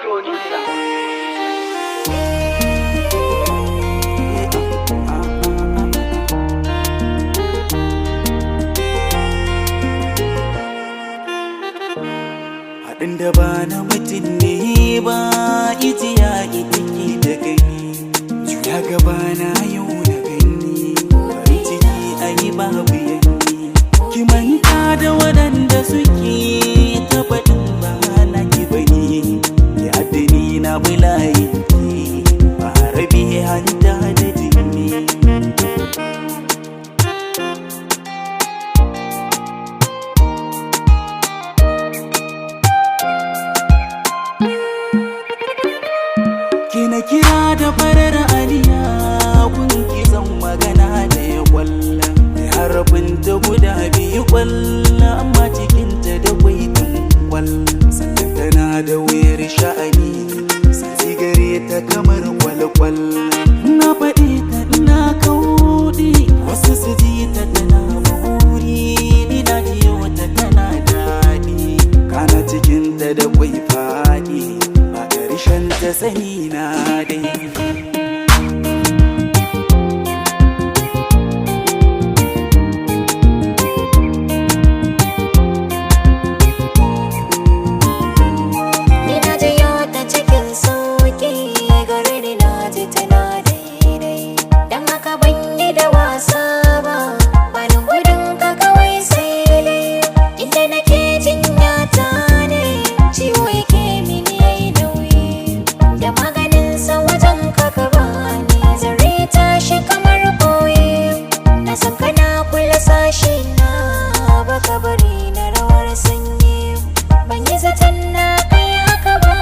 producer. Haɗin da ba na mutum ne ba, ijiya idiki da gani. Juya gaba na yau na gani, farin ciki a yi babu yanni. Ki manta da waɗanda suke ta faɗin ba na ki bane. Ya addini na bulayi ba rabi hanta da jini. Kina kira da farar aliya, kun ki zan magana da ya kwalla. Harafin ta guda biyu kwalla, amma cikinta da kwaitin kwalla. Sannan tana da wuyar sha'ani, sai sigare ta kamar kwalkwalla. Na faɗi ta ina kauɗi, wasu su ji ta tana buri. Ni na ji wata tana daɗi, kana cikinta da kwai faɗi. Karshen ta sani na dai. Ni na ji ta cikin sauki, gare ni na ji tana daidai. Dan haka ban yi da wasa ba, bani gudun ka kawai sai dai. Inda nake jinya ta ne, ciwo yake mini yayi nauyi. Da maganinsa wajen kaka bani, zare tashi kamar koyi. Na san kana kula sashi na, baka bari na rawar sanyi. Ban yi zaton na kai haka ba,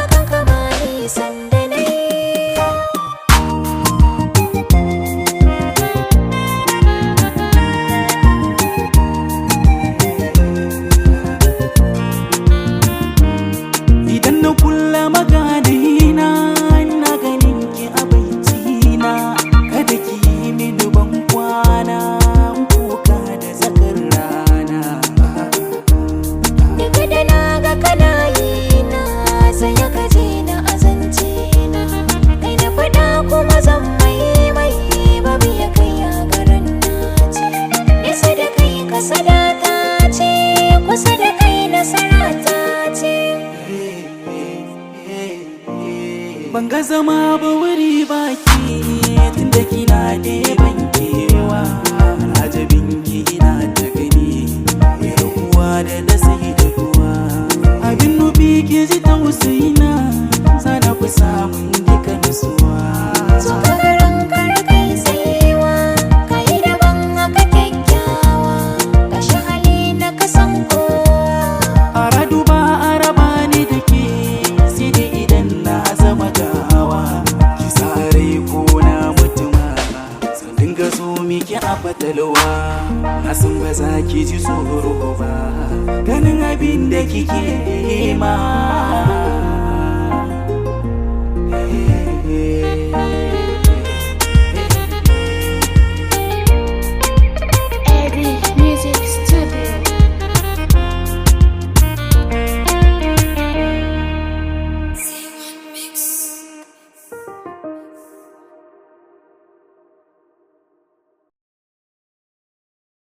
akan kama nisan da na yi. Idan na kulla maganina, na ganin ki a baitina. Kada ki yi mini ban kwana, kuka da zakar rana. Daga da na ga kana yi na, sai ya gaje na azance na. Kai na faɗa kuma zan mai babu ya kai a garin nace. Nesa da kai kasadata ce, kusa da kai nasarata ce. Ban ga zama ba wuri baki, tunda kina ɗeban kewa. Ajabin ki ina ta gani, ruwa da na sai da ruwa. Abin nufi ki ji tausayina, sana fi samun duka nutsuwa. So ka garin kai tsayuwa, ka yi daban haka kyakkyawa. Gashi hali na kasan kowa. Aradu ba a raba ni da ke, sai dai idan na zama gawa. Ki sare ko na mutuma, zan dinga so miki a fatalwa. Na san ba za ki ji tsoro ba, ganin abin da kike ma.